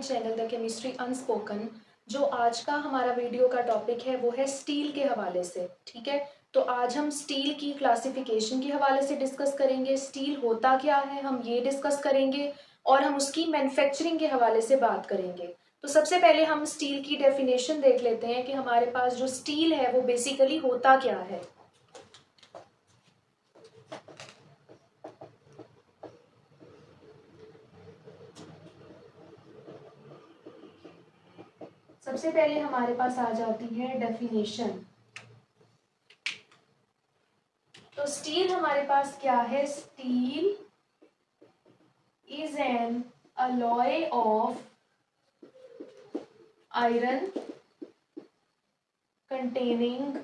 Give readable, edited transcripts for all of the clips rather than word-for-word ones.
Channel the chemistry unspoken. जो आज का हमारा वीडियो का टॉपिक है वो है स्टील के हवाले से। ठीक है, तो आज हम स्टील की क्लासिफिकेशन के हवाले से डिस्कस करेंगे। स्टील होता क्या है हम ये डिस्कस करेंगे और हम उसकी मैन्युफैक्चरिंग के हवाले से बात करेंगे। तो सबसे पहले हम स्टील की डेफिनेशन देख लेते हैं कि हमारे पास जो स्टील है वो बेसिकली होता क्या है। सबसे पहले हमारे पास आ जाती है डेफिनेशन। तो स्टील हमारे पास क्या है? Steel is an alloy of iron containing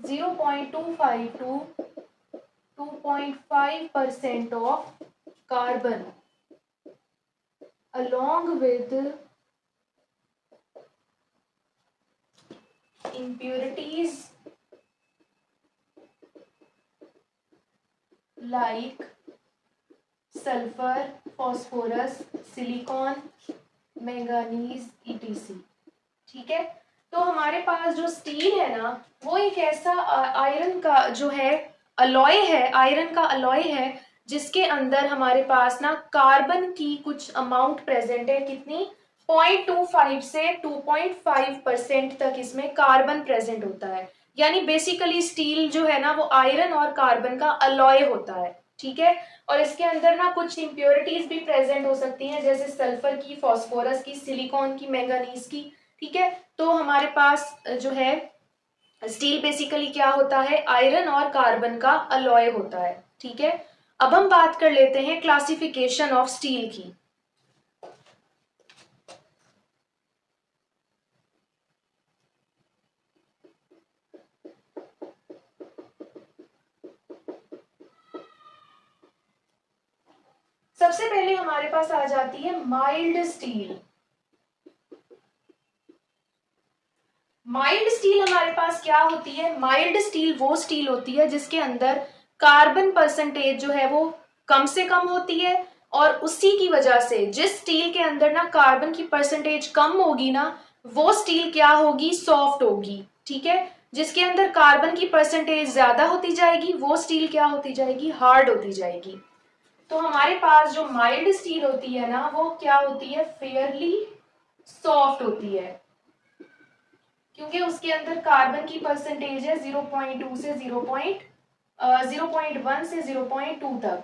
0.25 to 2.5% of carbon along with impurities like sulfur, phosphorus, silicon, manganese etc। ठीक है, तो हमारे पास जो स्टील है ना वो एक ऐसा आयरन का जो है अलॉय है, आयरन का अलॉय है जिसके अंदर हमारे पास ना कार्बन की कुछ अमाउंट प्रेजेंट है। कितनी? 0.25 से 2.5% तक इसमें कार्बन प्रेजेंट होता है। यानी बेसिकली स्टील जो है ना वो आयरन और कार्बन का अलॉय होता है। ठीक है, और इसके अंदर ना कुछ इम्प्योरिटीज भी प्रेजेंट हो सकती हैं, जैसे सल्फर की, फास्फोरस की, सिलिकॉन की, मैंगनीज की। ठीक है, तो हमारे पास जो है स्टील बेसिकली क्या होता है? आयरन और कार्बन का अलॉय होता है। ठीक है, अब हम बात कर लेते हैं क्लासिफिकेशन ऑफ स्टील की। सबसे पहले हमारे पास आ जाती है माइल्ड स्टील। माइल्ड स्टील हमारे पास क्या होती है? माइल्ड स्टील वो स्टील होती है जिसके अंदर कार्बन परसेंटेज जो है वो कम से कम होती है, और उसी की वजह से जिस स्टील के अंदर ना कार्बन की परसेंटेज कम होगी ना वो स्टील क्या होगी? सॉफ्ट होगी। ठीक है, जिसके अंदर कार्बन की परसेंटेज ज्यादा होती जाएगी वो स्टील क्या होती जाएगी? हार्ड होती जाएगी। तो हमारे पास जो माइल्ड स्टील होती है ना वो क्या होती है? फेयरली सॉफ्ट होती है, क्योंकि उसके अंदर कार्बन की परसेंटेज है 0.2 से 0.1 से 0.2 तक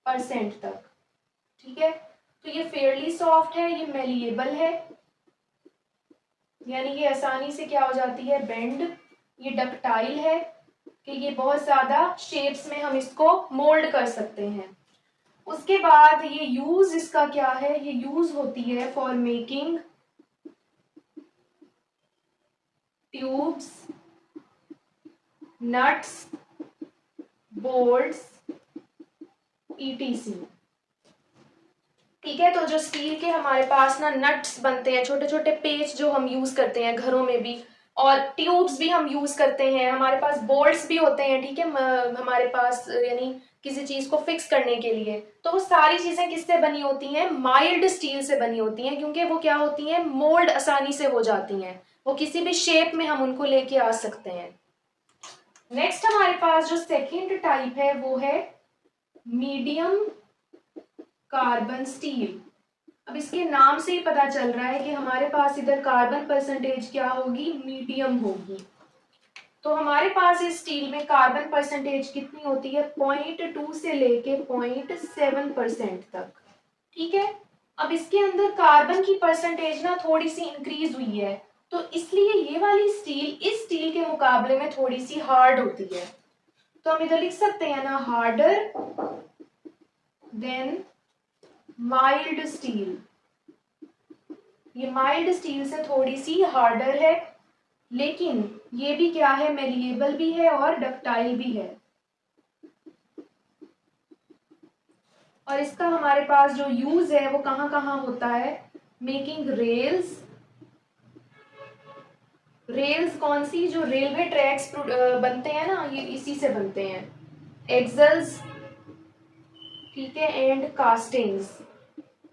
परसेंट तक। ठीक है, तो ये फेयरली सॉफ्ट है, ये मेलिएबल है, यानी ये आसानी से क्या हो जाती है? बेंड। ये डक्टाइल है कि ये बहुत ज्यादा शेप्स में हम इसको मोल्ड कर सकते हैं। उसके बाद ये यूज इसका क्या है? ये यूज होती है for making tubes, nuts, bolts etc। ठीक है, तो जो स्टील के हमारे पास ना नट्स बनते हैं, छोटे छोटे पेच जो हम यूज करते हैं घरों में भी, और ट्यूब्स भी हम यूज करते हैं, हमारे पास बोल्ट्स भी होते हैं। ठीक है, हमारे पास यानी किसी चीज को फिक्स करने के लिए, तो वो सारी चीजें किससे बनी होती हैं? माइल्ड स्टील से बनी होती हैं, क्योंकि वो क्या होती हैं? मोल्ड आसानी से हो जाती हैं, वो किसी भी शेप में हम उनको लेके आ सकते हैं। नेक्स्ट हमारे पास जो सेकेंड टाइप है वो है मीडियम कार्बन स्टील। अब इसके नाम से ही पता चल रहा है कि हमारे पास इधर कार्बन परसेंटेज क्या होगी? मीडियम होगी। तो हमारे पास इस स्टील में कार्बन परसेंटेज कितनी होती है? 0.2 से लेके 0.7% तक। ठीक है, अब इसके अंदर कार्बन की परसेंटेज ना थोड़ी सी इंक्रीज हुई है, तो इसलिए ये वाली स्टील इस स्टील के मुकाबले में थोड़ी सी हार्ड होती है। तो हम इधर लिख सकते हैं ना, हार्डर देन माइल्ड स्टील। ये माइल्ड स्टील से थोड़ी सी हार्डर है, लेकिन ये भी क्या है? मेलिएबल भी है और डक्टाइल भी है। और इसका हमारे पास जो यूज है वो कहाँ कहाँ होता है? Making rails. रेल्स कौन सी? जो रेलवे ट्रैक्स बनते हैं ना, ये इसी से बनते हैं। एक्सल्स, ठीक है, एंड कास्टिंग्स।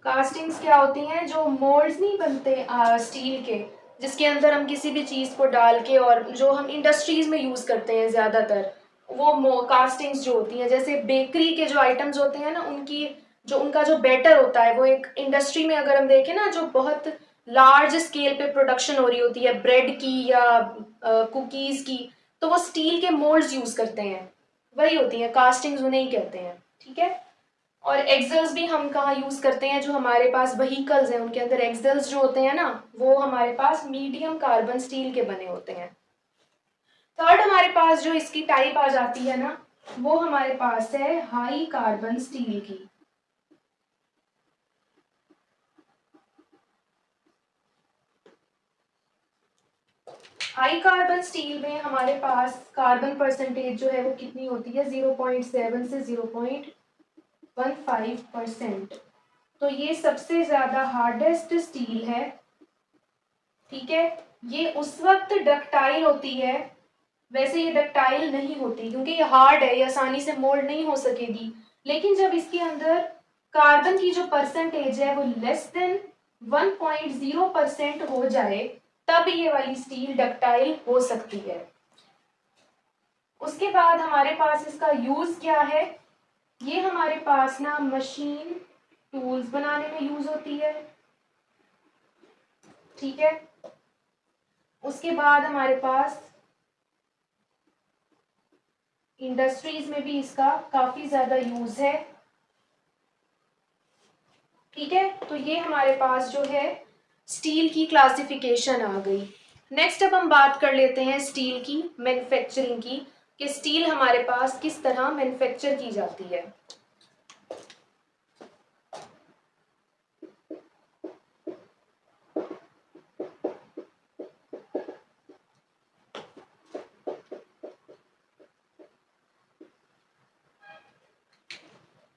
कास्टिंग्स क्या होती हैं? जो मोल्ड्स नहीं बनते स्टील के, जिसके अंदर हम किसी भी चीज़ को डाल के, और जो हम इंडस्ट्रीज में यूज़ करते हैं ज़्यादातर, वो कास्टिंग्स जो होती हैं, जैसे बेकरी के जो आइटम्स होते हैं ना, उनकी जो उनका जो बैटर होता है, वो एक इंडस्ट्री में अगर हम देखें ना, जो बहुत लार्ज स्केल पे प्रोडक्शन हो रही होती है ब्रेड की या कुकीज़ की, तो वो स्टील के मोल्ड्स यूज़ करते हैं, वही होती हैं कास्टिंग्स, उन्हें ही कहते हैं। ठीक है। और एक्सेल्स भी हम कहाँ यूज करते हैं? जो हमारे पास व्हीकल्स हैं उनके अंदर एक्सेल्स जो होते हैं ना, वो हमारे पास मीडियम कार्बन स्टील के बने होते हैं। थर्ड हमारे पास जो इसकी टाइप आ जाती है ना, वो हमारे पास है हाई कार्बन स्टील की। हाई कार्बन स्टील में हमारे पास कार्बन परसेंटेज जो है वो कितनी होती है? 0.7 से 0.15%। तो ये सबसे ज्यादा हार्डेस्ट स्टील है। ठीक है। ये उस वक्त डक्टाइल होती है, वैसे ये डक्टाइल नहीं होती क्योंकि ये हार्ड है, ये आसानी से मोल्ड नहीं हो सकेगी। लेकिन जब इसके अंदर कार्बन की जो परसेंटेज है वो लेस देन 1.0% हो जाए, तब ये वाली स्टील डक्टाइल हो सकती है। उसके बाद हमारे पास इसका यूज क्या है? ये हमारे पास ना मशीन टूल्स बनाने में यूज होती है। ठीक है। उसके बाद हमारे पास इंडस्ट्रीज में भी इसका काफी ज्यादा यूज है। ठीक है। तो ये हमारे पास जो है स्टील की क्लासिफिकेशन आ गई। नेक्स्ट अब हम बात कर लेते हैं स्टील की मैन्युफैक्चरिंग की, कि स्टील हमारे पास किस तरह मैन्युफैक्चर की जाती है।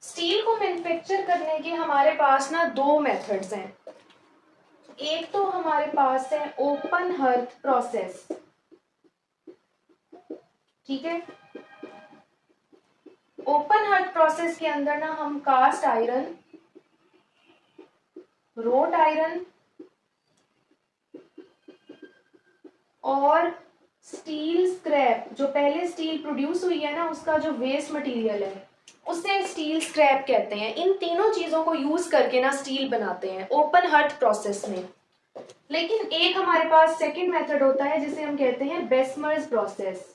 स्टील को मैन्युफैक्चर करने के हमारे पास ना दो मेथड्स हैं। एक तो हमारे पास है ओपन हर्थ प्रोसेस। ठीक है। ओपन हर्थ प्रोसेस के अंदर ना हम कास्ट आयरन, रोट आयरन और स्टील स्क्रैप, जो पहले स्टील प्रोड्यूस हुई है ना, उसका जो वेस्ट मटेरियल है, उसे स्टील स्क्रैप कहते हैं। इन तीनों चीजों को यूज करके ना स्टील बनाते हैं ओपन हर्थ प्रोसेस में। लेकिन एक हमारे पास सेकंड मेथड होता है जिसे हम कहते हैं बेस्मर्स प्रोसेस।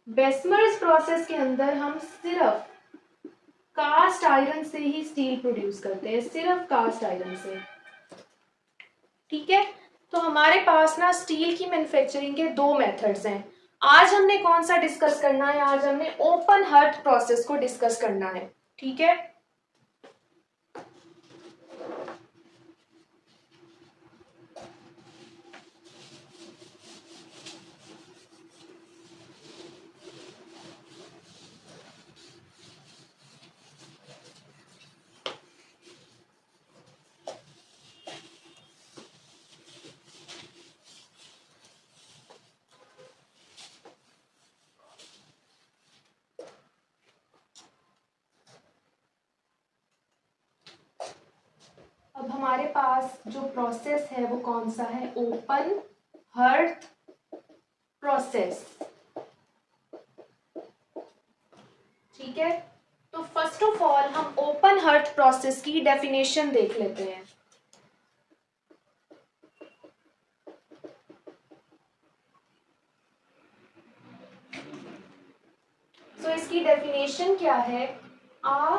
बेस्मर्स प्रोसेस के अंदर हम सिर्फ कास्ट आयरन से ही स्टील प्रोड्यूस करते हैं, सिर्फ कास्ट आयरन से। ठीक है। तो हमारे पास ना स्टील की मैन्युफैक्चरिंग के दो मेथड्स हैं। आज हमने कौन सा डिस्कस करना है? आज हमने ओपन हर्थ प्रोसेस को डिस्कस करना है। ठीक है। अब हमारे पास जो प्रोसेस है वो कौन सा है? Open hearth process. ठीक है। तो फर्स्ट ऑफ ऑल हम ओपन हर्थ प्रोसेस की डेफिनेशन देख लेते हैं। तो इसकी डेफिनेशन क्या है? A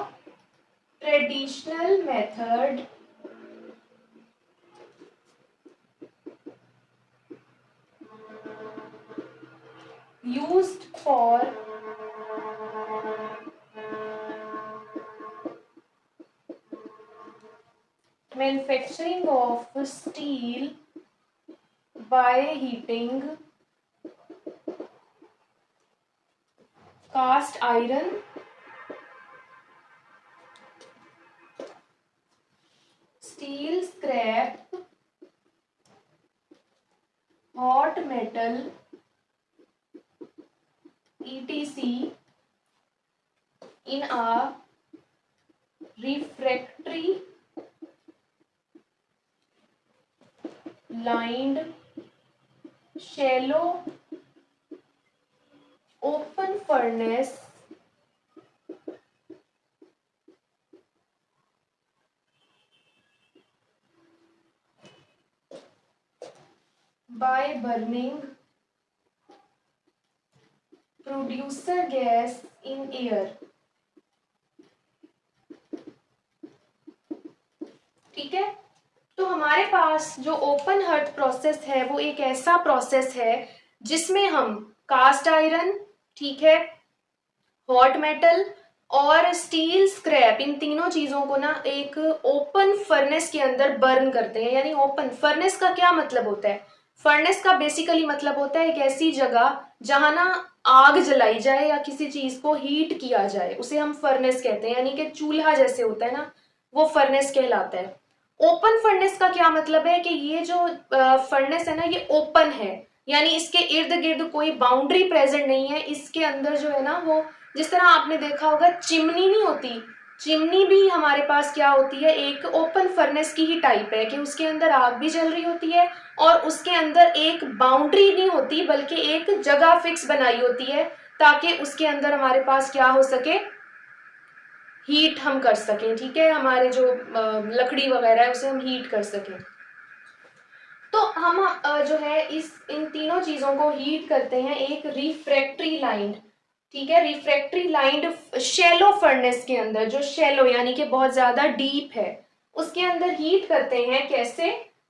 traditional method used for manufacturing of steel by heating cast iron, steel scrap, hot metal, etc. in a refractory lined shallow open furnace by burning producer gas in air। ठीक है, तो हमारे पास जो open hurt process है वो एक ऐसा process है जिसमें हम कास्ट आयरन, ठीक है, हॉट मेटल और स्टील स्क्रैप, इन तीनों चीजों को ना एक ओपन फर्नेस के अंदर बर्न करते हैं। यानी ओपन फर्नेस का क्या मतलब होता है? फर्नेस का बेसिकली मतलब होता है एक ऐसी जगह जहां ना आग जलाई जाए या किसी चीज को हीट किया जाए, उसे हम फर्नेस कहते हैं। यानी कि चूल्हा जैसे होता है ना, वो फर्नेस कहलाता है। ओपन फर्नेस का क्या मतलब है कि ये जो फर्नेस है ना ये ओपन है, यानी इसके इर्द गिर्द कोई बाउंड्री प्रेजेंट नहीं है। इसके अंदर जो है ना वो, जिस तरह आपने देखा होगा चिमनी नहीं होती, चिमनी भी हमारे पास क्या होती है, एक ओपन फर्नेस की ही टाइप है कि उसके अंदर आग भी जल रही होती है और उसके अंदर एक बाउंड्री नहीं होती बल्कि एक जगह फिक्स बनाई होती है ताकि उसके अंदर हमारे पास क्या हो सके, हीट हम कर सकें। ठीक है, हमारे जो लकड़ी वगैरह है उसे हम हीट कर सकें। तो हम जो है इस इन तीनों चीजों को हीट करते हैं एक रिफ्रैक्टरी लाइन, ठीक है, रिफ्रैक्टरी लाइंड शैलो फर्नेस के अंदर, जो शैलो यानी कि बहुत ज्यादा डीप है, उसके अंदर हीट करते हैं। कैसे?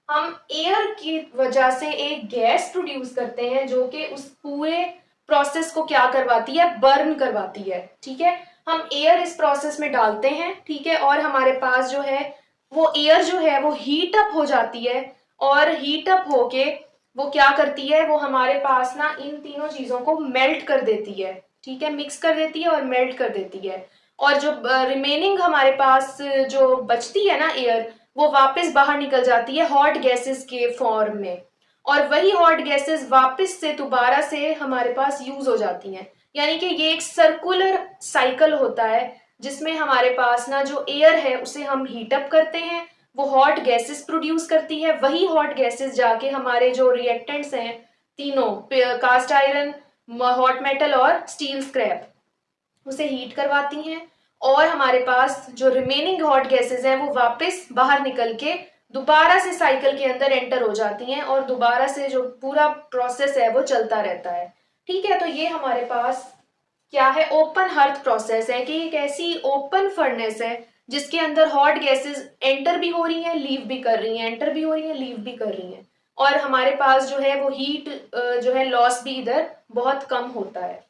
हम एयर की वजह से एक गैस प्रोड्यूस करते हैं जो कि उस पूरे प्रोसेस को क्या करवाती है, बर्न करवाती है। ठीक है, हम एयर इस प्रोसेस में डालते हैं, ठीक है, और हमारे पास जो है वो एयर जो है वो हीट अप हो जाती है और हीट अप होके वो क्या करती है, वो हमारे पास ना इन तीनों चीजों को मेल्ट कर देती है। ठीक है, मिक्स कर देती है और मेल्ट कर देती है, और जो रिमेनिंग हमारे पास जो बचती है ना एयर, वो वापस बाहर निकल जाती है हॉट गैसेस के फॉर्म में, और वही हॉट गैसेस वापस से दोबारा से हमारे पास यूज हो जाती हैं। यानी कि ये एक सर्कुलर साइकिल होता है जिसमें हमारे पास ना जो एयर है उसे हम हीट अप करते हैं, वो हॉट गैसेस प्रोड्यूस करती है, वही हॉट गैसेस जाके हमारे जो रिएक्टेंट्स हैं तीनों, कास्ट आयरन, हॉट मेटल और स्टील स्क्रैप, उसे हीट करवाती हैं, और हमारे पास जो रिमेनिंग हॉट गैसेस हैं वो वापस बाहर निकल के दोबारा से साइकिल के अंदर एंटर हो जाती हैं और दोबारा से जो पूरा प्रोसेस है वो चलता रहता है। ठीक है, तो ये हमारे पास क्या है, ओपन हर्थ प्रोसेस है कि एक ऐसी ओपन फर्नेस है जिसके अंदर हॉट गैसेस एंटर भी हो रही हैं, लीव भी कर रही हैं, एंटर भी हो रही हैं, लीव भी कर रही हैं, और हमारे पास जो है वो हीट जो है लॉस भी इधर बहुत कम होता है।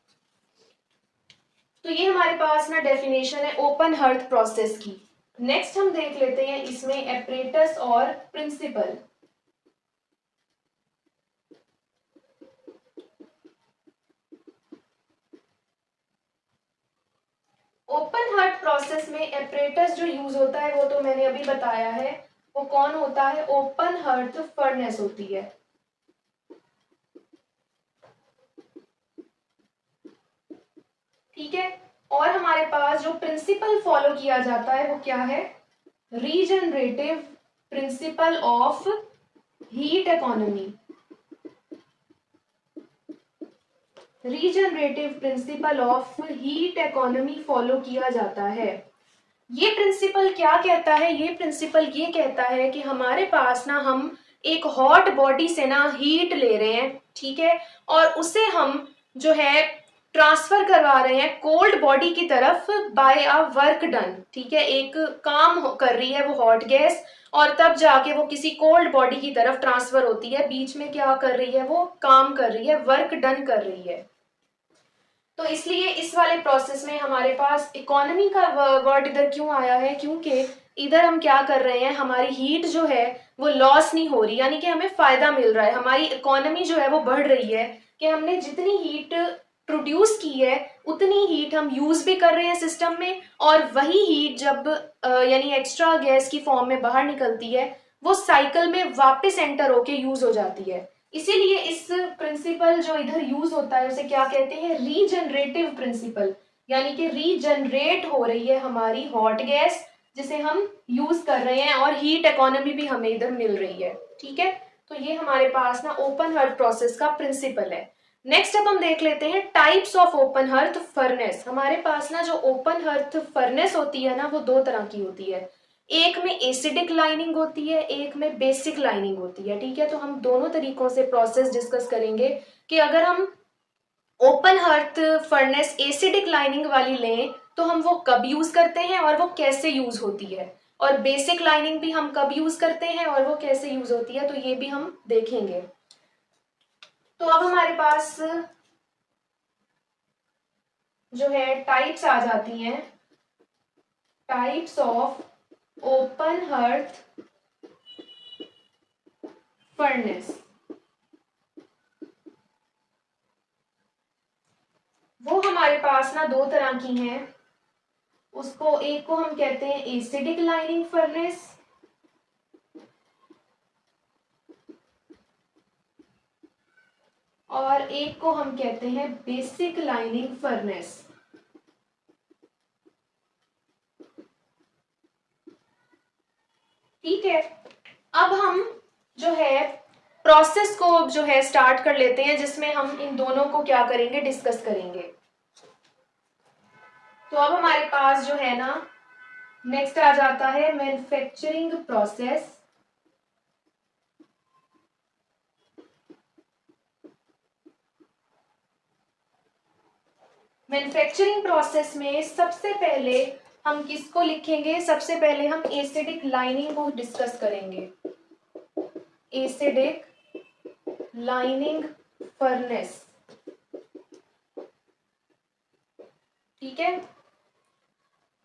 तो ये हमारे पास ना डेफिनेशन है ओपन हर्थ प्रोसेस की। नेक्स्ट हम देख लेते हैं इसमें एपरेटस और प्रिंसिपल। ओपन हर्ट प्रोसेस में एपरेटस जो यूज होता है वो तो मैंने अभी बताया है, वो कौन होता है, ओपन हर्ट फर्नेस होती है। ठीक है, और हमारे पास जो प्रिंसिपल फॉलो किया जाता है वो क्या है, regenerative principle of heat economy. Regenerative principle of heat economy follow किया जाता है। ये प्रिंसिपल क्या कहता है, ये प्रिंसिपल ये कहता है कि हमारे पास ना हम एक हॉट बॉडी से ना हीट ले रहे हैं, ठीक है, और उसे हम जो है ट्रांसफर करवा रहे हैं कोल्ड बॉडी की तरफ बाय अ वर्क डन। ठीक है, एक काम कर रही है वो हॉट गैस, और तब जाके वो किसी कोल्ड बॉडी की तरफ ट्रांसफर होती है। बीच में क्या कर रही है, वो काम कर रही है, वर्क डन कर रही है। तो इसलिए इस वाले प्रोसेस में हमारे पास इकोनॉमी का वर्ड इधर क्यों आया है, क्योंकि इधर हम क्या कर रहे हैं, हमारी हीट जो है वो लॉस नहीं हो रही, यानी कि हमें फायदा मिल रहा है, हमारी इकोनॉमी जो है वो बढ़ रही है कि हमने जितनी हीट प्रोड्यूस की है उतनी हीट हम यूज भी कर रहे हैं सिस्टम में, और वही हीट जब यानी एक्स्ट्रा गैस की फॉर्म में बाहर निकलती है वो साइकिल में वापस एंटर होके यूज हो जाती है। इसीलिए इस प्रिंसिपल जो इधर यूज होता है उसे क्या कहते हैं, रीजनरेटिव प्रिंसिपल, यानी कि रीजनरेट हो रही है हमारी हॉट गैस जिसे हम यूज कर रहे हैं, और हीट इकोनॉमी भी हमें इधर मिल रही है। ठीक है, तो ये हमारे पास ना ओपन हर्थ प्रोसेस का प्रिंसिपल है। नेक्स्ट अब हम देख लेते हैं types of open hearth furnace. हमारे पास ना जो ओपन हर्थ फर्नेस होती है ना वो दो तरह की होती है, एक में एसिडिक लाइनिंग होती है, एक में बेसिक लाइनिंग होती है। ठीक है, तो हम दोनों तरीकों से प्रोसेस डिस्कस करेंगे कि अगर हम open hearth furnace acidic lining वाली लें तो हम वो कब यूज करते हैं और वो कैसे यूज होती है, और बेसिक लाइनिंग भी हम कब यूज करते हैं और वो कैसे यूज होती है, तो ये भी हम देखेंगे। तो अब हमारे पास जो है टाइप्स आ जाती हैं, types of open hearth furnace. वो हमारे पास ना दो तरह की हैं, उसको एक को हम कहते हैं एसिडिक लाइनिंग फर्नेस, और एक को हम कहते हैं बेसिक लाइनिंग फर्नेस। ठीक है, अब हम जो है प्रोसेस को जो है स्टार्ट कर लेते हैं, जिसमें हम इन दोनों को क्या करेंगे, डिस्कस करेंगे। तो अब हमारे पास जो है ना नेक्स्ट आ जाता है मैन्युफैक्चरिंग प्रोसेस। मैन्युफैक्चरिंग प्रोसेस में सबसे पहले हम किसको लिखेंगे, सबसे पहले हम एसिडिक लाइनिंग को डिस्कस करेंगे, एसिडिक लाइनिंग फर्नेस। ठीक है,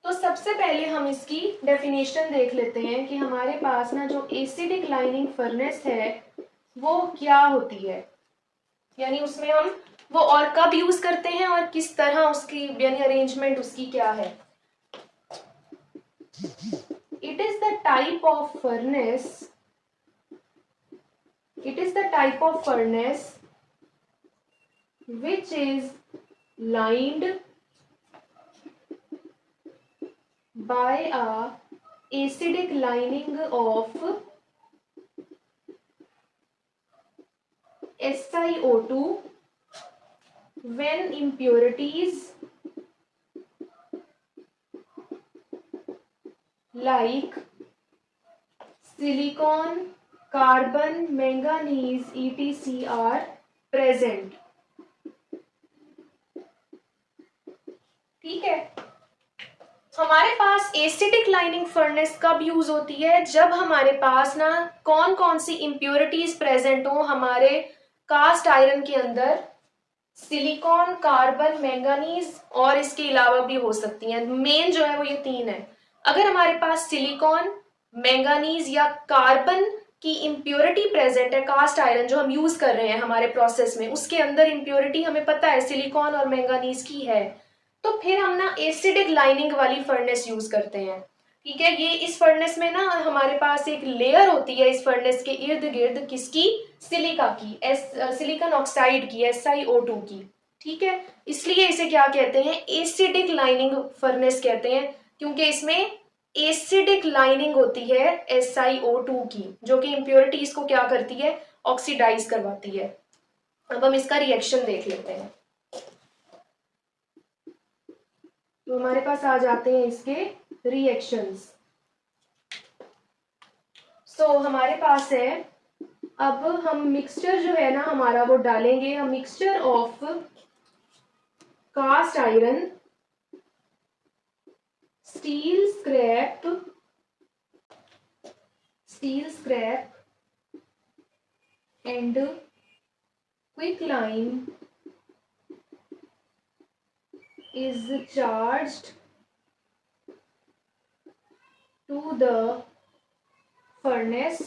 तो सबसे पहले हम इसकी डेफिनेशन देख लेते हैं कि हमारे पास ना जो एसिडिक लाइनिंग फर्नेस है वो क्या होती है, यानी उसमें हम वो और कब यूज करते हैं और किस तरह उसकी यानी अरेंजमेंट उसकी क्या है। It is the type of furnace, it is the type of furnace which is lined by a acidic lining of SiO2 when impurities like silicon, carbon, manganese, etc. are present। ठीक है, हमारे पास acidic lining furnace कब use होती है, जब हमारे पास ना कौन कौन सी इंप्योरिटीज प्रेजेंट हो हमारे कास्ट आयरन के अंदर, सिलिकॉन, कार्बन, मैंगानीज और इसके अलावा भी हो सकती हैं, मेन जो है वो ये तीन है। अगर हमारे पास सिलिकॉन, मैंगानीज या कार्बन की इंप्योरिटी प्रेजेंट है, कास्ट आयरन जो हम यूज कर रहे हैं हमारे प्रोसेस में उसके अंदर इंप्योरिटी हमें पता है सिलिकॉन और मैंगानीज की है, तो फिर हम ना एसिडिक लाइनिंग वाली फर्नेस यूज करते हैं। ठीक है, ये इस फर्नेस में ना हमारे पास एक लेयर होती है इस फर्नेस के इर्द गिर्द, किसकी, सिलिका की, सिलिकॉन ऑक्साइड की, SiO2 की। ठीक है, इसलिए इसे क्या कहते हैं, एसिडिक लाइनिंग फर्नेस कहते हैं, क्योंकि इसमें एसिडिक लाइनिंग होती है SiO2 की, जो कि इम्प्योरिटीज को क्या करती है, ऑक्सीडाइज करवाती है। अब हम इसका रिएक्शन देख लेते हैं। तो हमारे पास आ जाते हैं इसके रिएक्शंस। हमारे पास है, अब हम मिक्सचर जो है ना हमारा वो डालेंगे, हम mixture of cast iron, steel scrap, and quick lime is charged to the furnace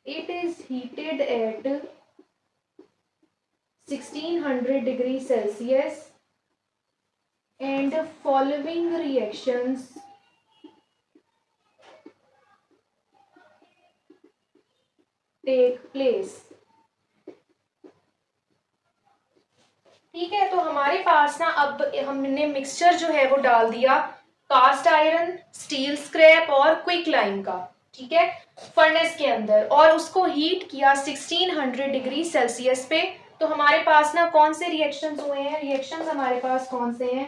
it is heated at 1600 degrees Celsius and following reactions take place। ठीक है, तो हमारे पास ना अब हमने मिक्सचर जो है वो डाल दिया कास्ट आयरन, स्टील स्क्रैप और क्विक लाइम का, ठीक है, फर्नेस के अंदर, और उसको हीट किया 1600 डिग्री सेल्सियस पे। तो हमारे पास ना कौन से रिएक्शंस हुए हैं, रिएक्शंस हमारे पास कौन से हैं,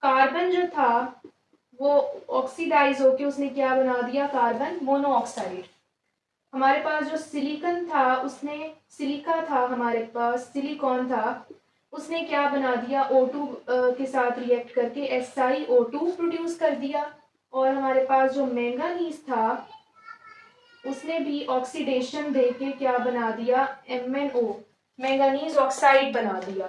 कार्बन जो था वो ऑक्सीडाइज होके उसने क्या बना दिया, कार्बन मोनोऑक्साइड। हमारे पास जो सिलिकन था उसने, सिलिका था हमारे पास, सिलिकॉन था, उसने क्या बना दिया, O2 के साथ रिएक्ट करके SiO2 प्रोड्यूस कर दिया। और हमारे पास जो मैंगानीज था उसने भी ऑक्सीडेशन देके क्या बना दिया, MnO, मैंगानीज ऑक्साइड बना दिया।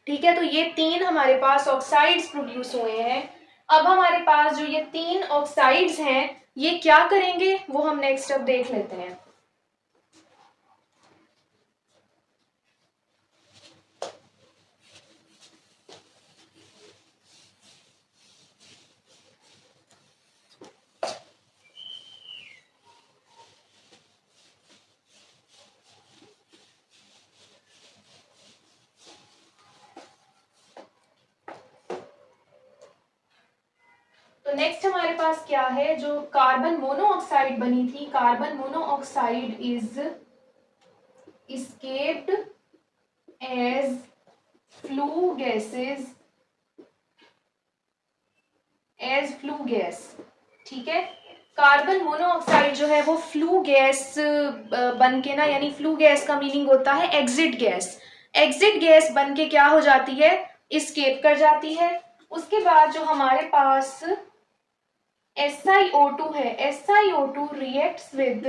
ठीक है, तो ये तीन हमारे पास ऑक्साइड्स प्रोड्यूस हुए हैं। अब हमारे पास जो ये तीन ऑक्साइड्स हैं ये क्या करेंगे वो हम नेक्स्ट अब देख लेते हैं। तो नेक्स्ट हमारे पास क्या है, जो कार्बन मोनोऑक्साइड बनी थी, carbon monoxide is escaped as flue gases, as flue gas. ठीक है, कार्बन मोनोऑक्साइड जो है वो फ्लू गैस बन के ना, यानी फ्लू गैस का मीनिंग होता है एग्जिट गैस, एग्जिट गैस बन के क्या हो जाती है, इस्केप कर जाती है। उसके बाद जो हमारे पास SiO2 है, SiO2 reacts with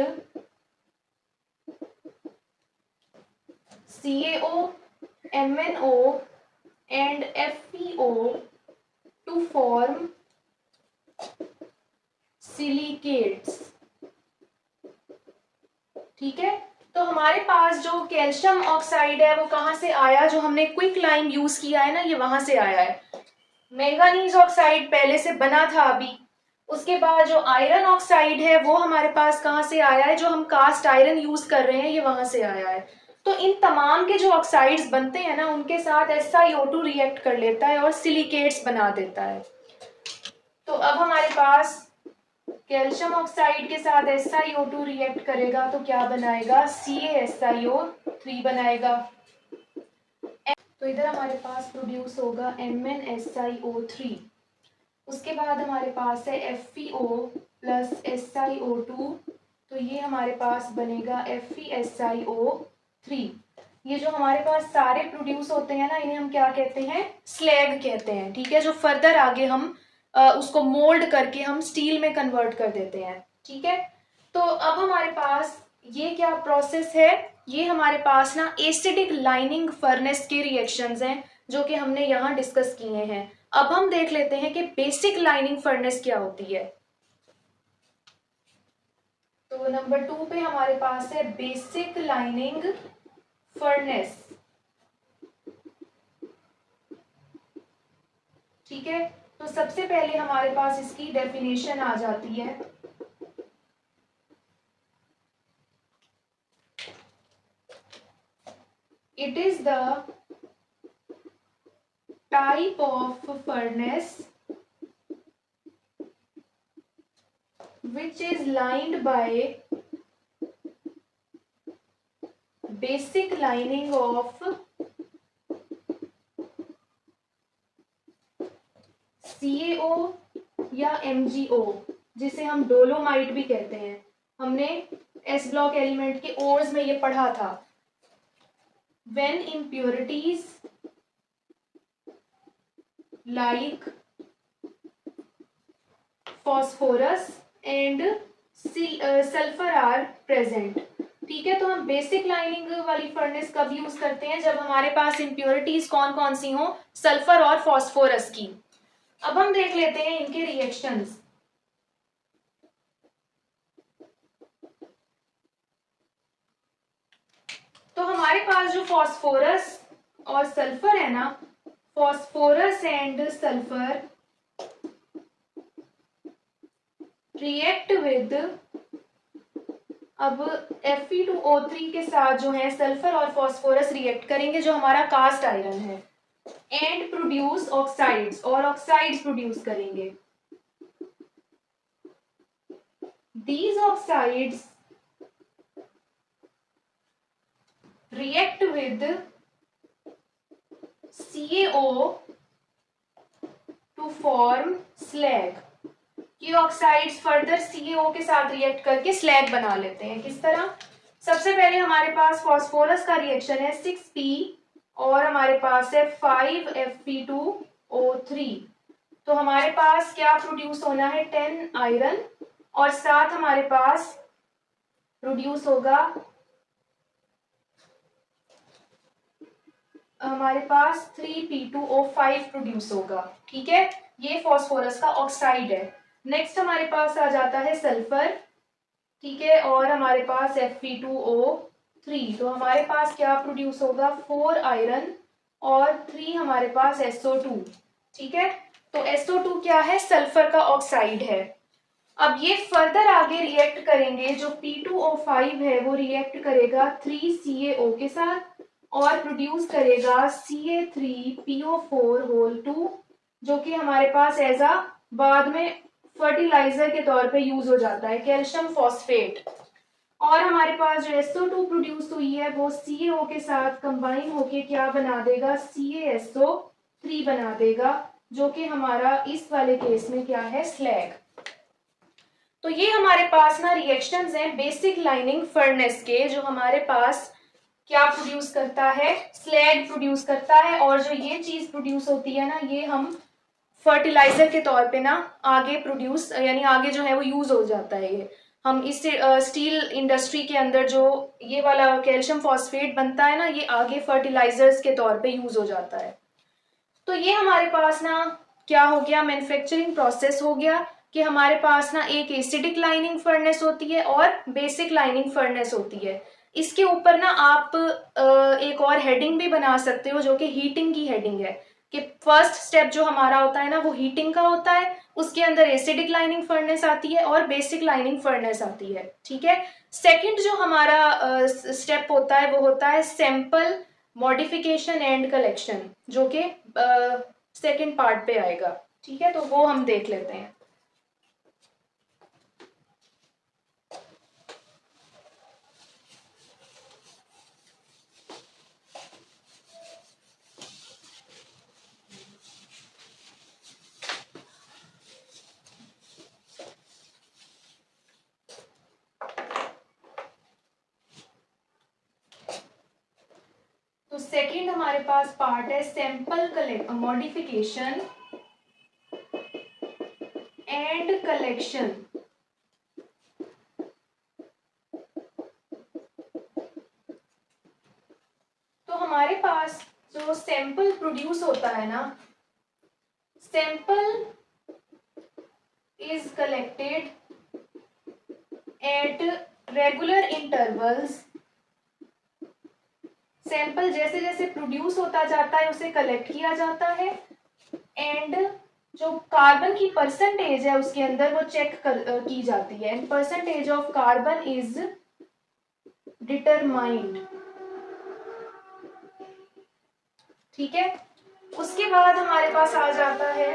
CaO, MnO and FeO to form silicates. ठीक है, तो हमारे पास जो कैल्शियम ऑक्साइड है वो कहाँ से आया, जो हमने क्विक लाइम यूज किया है ना, ये वहां से आया है। मैंगानीज ऑक्साइड पहले से बना था अभी। उसके बाद जो आयरन ऑक्साइड है वो हमारे पास कहाँ से आया है, जो हम कास्ट आयरन यूज कर रहे हैं ये वहां से आया है। तो इन तमाम के जो ऑक्साइड्स बनते हैं ना उनके साथ SiO2 रिएक्ट कर लेता है और सिलिकेट्स बना देता है। तो अब हमारे पास कैल्शियम ऑक्साइड के साथ SiO2 रिएक्ट करेगा तो क्या बनाएगा, CaSiO3 बनाएगा। तो इधर हमारे पास प्रोड्यूस होगा MnSiO3। उसके बाद हमारे पास है FeO प्लस SiO2, तो ये हमारे पास बनेगा FeSiO3। ये जो हमारे पास सारे प्रोड्यूस होते हैं ना इन्हें हम क्या कहते हैं, स्लैग कहते हैं। ठीक है, जो फर्दर आगे हम उसको मोल्ड करके हम स्टील में कन्वर्ट कर देते हैं। ठीक है, तो अब हमारे पास ये क्या प्रोसेस है, ये हमारे पास ना एसिडिक लाइनिंग फर्नेस के रिएक्शंस हैं जो कि हमने यहाँ डिस्कस किए हैं। अब हम देख लेते हैं कि बेसिक लाइनिंग फर्नेस क्या होती है। तो नंबर 2 पे हमारे पास है बेसिक लाइनिंग फर्नेस। ठीक है, तो सबसे पहले हमारे पास इसकी डेफिनेशन आ जाती है। It is the type of furnace which is lined by basic lining of CaO या MgO, जिसे हम डोलोमाइट भी कहते हैं। हमने S ब्लॉक एलिमेंट के ओर्स में ये पढ़ा था। When impurities like phosphorus and sulfur are present। ठीक है, तो हम बेसिक लाइनिंग वाली फर्नेस कब यूज करते हैं, जब हमारे पास इंप्योरिटीज कौन कौन सी हो, सल्फर और फॉस्फोरस की। अब हम देख लेते हैं इनके रिएक्शंस। तो हमारे पास जो फॉस्फोरस और सल्फर है ना, phosphorus and sulphur react with, अब Fe2O3 के साथ जो है सल्फर और फॉस्फोरस रिएक्ट करेंगे, जो हमारा कास्ट आयरन है। एंड प्रोड्यूस ऑक्साइड्स, और ऑक्साइड्स प्रोड्यूस करेंगे। These oxides react with CaO to form slag। ये ऑक्साइड्स फर्दर CaO के साथ रिएक्ट करके स्लैग बना लेते हैं। किस तरह? सबसे पहले हमारे पास फास्फोरस का रिएक्शन है 6P और हमारे पास है 5Fe2O3। तो हमारे पास क्या प्रोड्यूस होना है? 10 आयरन, और साथ हमारे पास प्रोड्यूस होगा, हमारे पास 3P2O5 प्रोड्यूस होगा। ठीक है, ये फास्फोरस का ऑक्साइड है। नेक्स्ट हमारे पास आ जाता है सल्फर, ठीक है, और हमारे पास Fe2O3। तो हमारे पास क्या प्रोड्यूस होगा? 4 आयरन और 3 हमारे पास SO2। ठीक है, तो SO2 क्या है? सल्फर का ऑक्साइड है। अब ये फर्दर आगे रिएक्ट करेंगे, जो P2O5 है वो रिएक्ट करेगा 3CaO के साथ और प्रोड्यूस करेगा Ca3PO4 जो कि हमारे पास एज अ बाद में फर्टिलाइजर के तौर पे यूज हो जाता है, कैल्शियम फॉस्फेट। और हमारे पास जो SO2 प्रोड्यूस हुई है वो CaO के साथ कंबाइन होके क्या बना देगा? CaSO3 बना देगा, जो कि हमारा इस वाले केस में क्या है? स्लैग। तो ये हमारे पास ना रिएक्शंस हैं बेसिक लाइनिंग फर्नेस के, जो हमारे पास क्या प्रोड्यूस करता है? स्लैग प्रोड्यूस करता है। और जो ये चीज प्रोड्यूस होती है ना, ये हम फर्टिलाइजर के तौर पे ना आगे प्रोड्यूस, यानी आगे जो है वो यूज हो जाता है। ये हम इससे स्टील इंडस्ट्री के अंदर जो ये वाला कैल्शियम फॉस्फेट बनता है ना, ये आगे फर्टिलाइजर्स के तौर पे यूज हो जाता है। तो ये हमारे पास ना क्या हो गया? मैन्युफैक्चरिंग प्रोसेस हो गया कि हमारे पास ना एक एसिडिक लाइनिंग फर्नेस होती है और बेसिक लाइनिंग फर्नेस होती है। इसके ऊपर ना आप एक और हेडिंग भी बना सकते हो, जो कि हीटिंग की हेडिंग है, कि फर्स्ट स्टेप जो हमारा होता है ना वो हीटिंग का होता है, उसके अंदर एसिडिक लाइनिंग फर्नेस आती है और बेसिक लाइनिंग फर्नेस आती है। ठीक है, सेकंड जो हमारा स्टेप होता है वो होता है सैंपल मॉडिफिकेशन एंड कलेक्शन, जो कि सेकंड पार्ट पे आएगा। ठीक है, तो वो हम देख लेते हैं। तो सेकंड हमारे पास पार्ट है सैंपल मॉडिफिकेशन एंड कलेक्शन। तो हमारे पास जो सैंपल प्रोड्यूस होता है ना, sample is collected at regular intervals. Sample जैसे जैसे प्रोड्यूस होता जाता है उसे कलेक्ट किया जाता है, एंड जो कार्बन की परसेंटेज है उसके अंदर वो चेक की जाती है, and percentage of carbon is determined. ठीक है, उसके बाद हमारे पास आ जाता है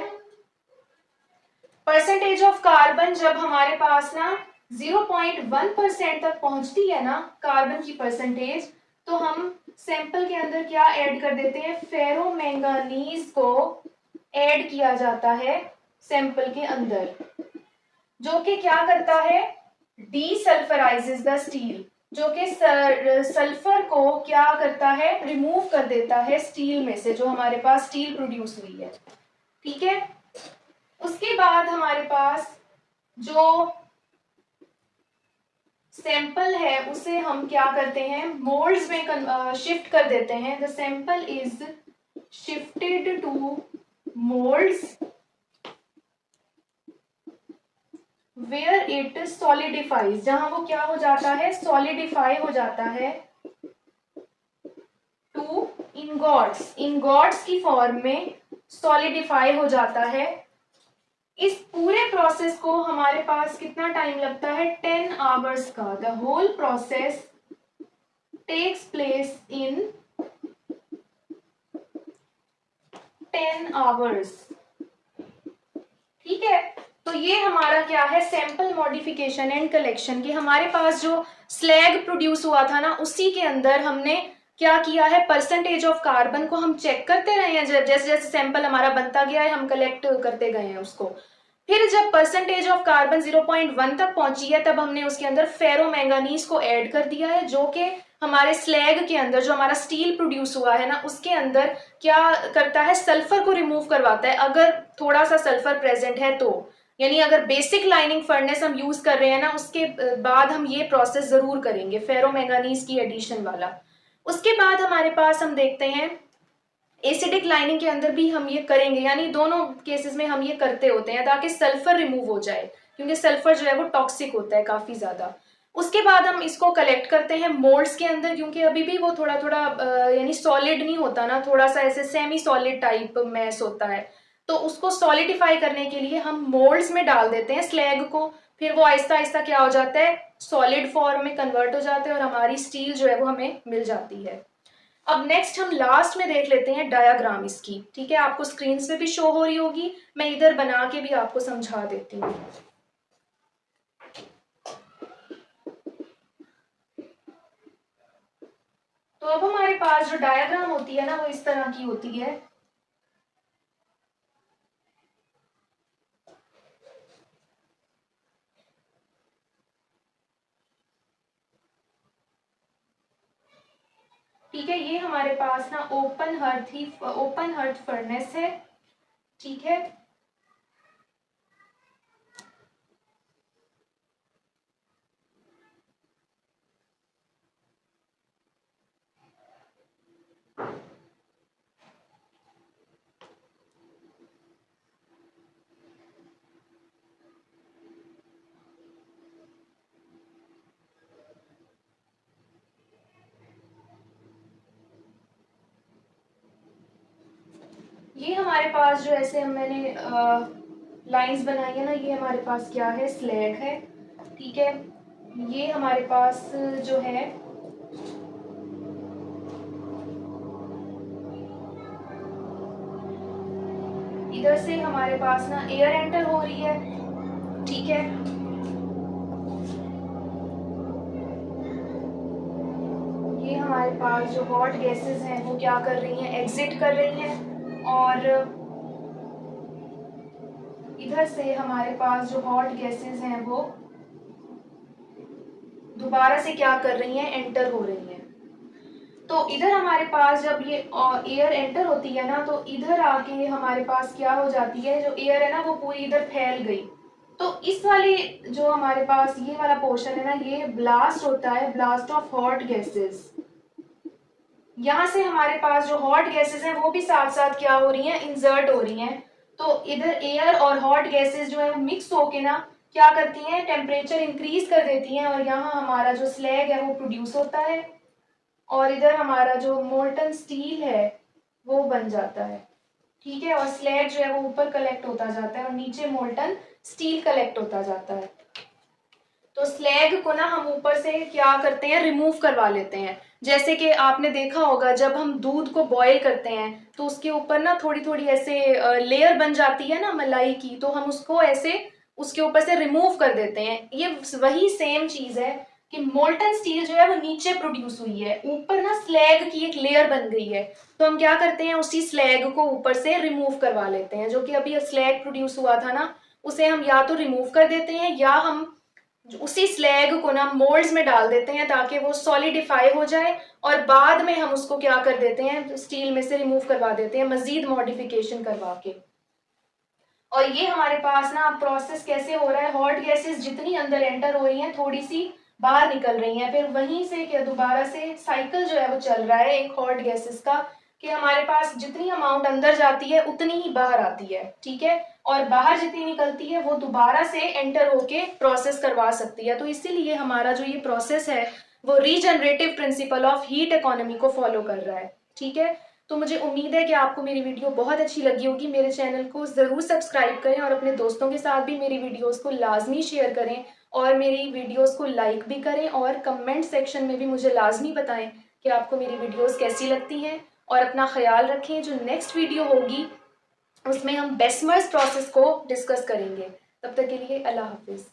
परसेंटेज ऑफ कार्बन। जब हमारे पास ना 0.1% तक पहुंचती है ना कार्बन की परसेंटेज, तो हम सैंपल के अंदर क्या ऐड कर देते हैं? फेरोमैंगानीज को ऐड किया जाता है सैंपल के अंदर, जो कि क्या करता है? डीसल्फराइजेस द स्टील, जो कि सल्फर को क्या करता है? रिमूव कर देता है स्टील में से, जो हमारे पास स्टील प्रोड्यूस हुई है। ठीक है, उसके बाद हमारे पास जो सैंपल है उसे हम क्या करते हैं? मोल्ड्स में शिफ्ट कर देते हैं। The sample is shifted to moulds where it solidifies, जहां वो क्या हो जाता है? सॉलिडिफाई हो जाता है टू इंगॉट्स, इंगॉट्स की फॉर्म में सॉलिडिफाई हो जाता है। इस पूरे प्रोसेस को हमारे पास कितना टाइम लगता है? 10 आवर्स का। The whole process takes place in 10 hours. ठीक है, तो ये हमारा क्या है, सैंपल मॉडिफिकेशन एंड कलेक्शन के हमारे पास जो स्लैग प्रोड्यूस हुआ था ना, उसी के अंदर हमने क्या किया है, परसेंटेज ऑफ कार्बन को हम चेक करते रहे हैं। जैसे जैसे सैंपल हमारा बनता गया है, हम कलेक्ट करते गए हैं उसको। फिर जब परसेंटेज ऑफ कार्बन 0.1 तक पहुंची है, तब हमने उसके अंदर फेरोमैंगानीज को ऐड कर दिया है, जो कि हमारे स्लैग के अंदर जो हमारा स्टील प्रोड्यूस हुआ है ना, उसके अंदर क्या करता है, सल्फर को रिमूव करवाता है, अगर थोड़ा सा सल्फर प्रेजेंट है तो। यानी अगर बेसिक लाइनिंग फर्नेस हम यूज कर रहे हैं ना, उसके बाद हम ये प्रोसेस जरूर करेंगे, फेरोमैंगानीज की एडिशन वाला। उसके बाद हमारे पास हम देखते हैं एसिडिक लाइनिंग के अंदर भी हम ये करेंगे, यानी दोनों केसेस में हम ये करते होते हैं ताकि सल्फर रिमूव हो जाए, क्योंकि सल्फर जो है वो टॉक्सिक होता है काफी ज्यादा। उसके बाद हम इसको कलेक्ट करते हैं मोल्ड्स के अंदर, क्योंकि अभी भी वो थोड़ा थोड़ा यानी सॉलिड नहीं होता ना, थोड़ा सा ऐसे सेमी सॉलिड टाइप मैस होता है। तो उसको सॉलिडिफाई करने के लिए हम मोल्ड्स में डाल देते हैं स्लैग को, फिर वो आहिस्ता आहिस्ता क्या हो जाता है, सॉलिड फॉर्म में कन्वर्ट हो जाते हैं और हमारी स्टील जो है वो हमें मिल जाती है। अब नेक्स्ट हम लास्ट में देख लेते हैं डायग्राम इसकी। ठीक है, आपको स्क्रीन पे भी शो हो रही होगी, मैं इधर बना के भी आपको समझा देती हूँ। तो अब हमारे पास जो डायग्राम होती है ना, वो इस तरह की होती है। ठीक है, ये हमारे पास ना ओपन हर्थ फर्नेस है। ठीक है, ये हमारे पास जो ऐसे मैंने लाइंस बनाई है ना, ये हमारे पास क्या है, स्लैग है। ठीक है, ये हमारे पास जो है इधर से हमारे पास ना एयर एंटर हो रही है। ठीक है, ये हमारे पास जो हॉट गैसेस हैं वो क्या कर रही हैं, एग्जिट कर रही हैं, और इधर से हमारे पास जो हॉट गैसेस हैं वो दोबारा से क्या कर रही हैं, एंटर हो रही हैं। तो इधर हमारे पास जब ये एयर एंटर होती है ना, तो इधर आके हमारे पास क्या हो जाती है, जो एयर है ना वो पूरी इधर फैल गई। तो इस वाली जो हमारे पास ये वाला पोर्शन है ना, ये ब्लास्ट होता है, ब्लास्ट ऑफ हॉट गैसेस। यहाँ से हमारे पास जो हॉट गैसेस हैं वो भी साथ साथ क्या हो रही हैं, इंसर्ट हो रही हैं। तो इधर एयर और हॉट गैसेस जो है वो मिक्स होके ना क्या करती हैं, टेम्परेचर इंक्रीज कर देती हैं, और यहाँ हमारा जो स्लैग है वो प्रोड्यूस होता है, और इधर हमारा जो मोल्टन स्टील है वो बन जाता है। ठीक है, और स्लैग जो है वो ऊपर कलेक्ट होता जाता है और नीचे मोल्टन स्टील कलेक्ट होता जाता है। तो स्लैग को ना हम ऊपर से क्या करते हैं, रिमूव करवा लेते हैं। जैसे कि आपने देखा होगा, जब हम दूध को बॉईल करते हैं तो उसके ऊपर ना थोड़ी थोड़ी ऐसे लेयर बन जाती है ना मलाई की, तो हम उसको ऐसे उसके ऊपर से रिमूव कर देते हैं। ये वही सेम चीज है कि मोल्टन स्टील जो है वो नीचे प्रोड्यूस हुई है, ऊपर ना स्लैग की एक लेयर बन गई है। तो हम क्या करते हैं, उसी स्लैग को ऊपर से रिमूव करवा लेते हैं। जो कि अभी स्लैग प्रोड्यूस हुआ था ना, उसे हम या तो रिमूव कर देते हैं, या हम उसी स्लैग को ना मोल्ड्स में डाल देते हैं ताकि वो सॉलिडिफाई हो जाए, और बाद में हम उसको क्या कर देते हैं, स्टील में से रिमूव करवा देते हैं मजीद मॉडिफिकेशन करवा के। और ये हमारे पास ना प्रोसेस कैसे हो रहा है, हॉट गैसेस जितनी अंदर एंटर हो रही हैं थोड़ी सी बाहर निकल रही हैं, फिर वहीं से क्या दोबारा से साइकिल जो है वो चल रहा है एक हॉट गैसेस का, कि हमारे पास जितनी अमाउंट अंदर जाती है उतनी ही बाहर आती है। ठीक है, और बाहर जितनी निकलती है वो दोबारा से एंटर होके प्रोसेस करवा सकती है। तो इसीलिए हमारा जो ये प्रोसेस है वो regenerative principle of heat economy को फॉलो कर रहा है। ठीक है, तो मुझे उम्मीद है कि आपको मेरी वीडियो बहुत अच्छी लगी होगी। मेरे चैनल को ज़रूर सब्सक्राइब करें और अपने दोस्तों के साथ भी मेरी वीडियोस को लाजमी शेयर करें, और मेरी वीडियोस को लाइक भी करें, और कमेंट सेक्शन में भी मुझे लाजमी बताएं कि आपको मेरी वीडियोस कैसी लगती हैं। और अपना ख्याल रखें, जो नेक्स्ट वीडियो होगी उसमें हम बेसमर्स प्रोसेस को डिस्कस करेंगे। तब तक के लिए अल्लाह हाफिज़।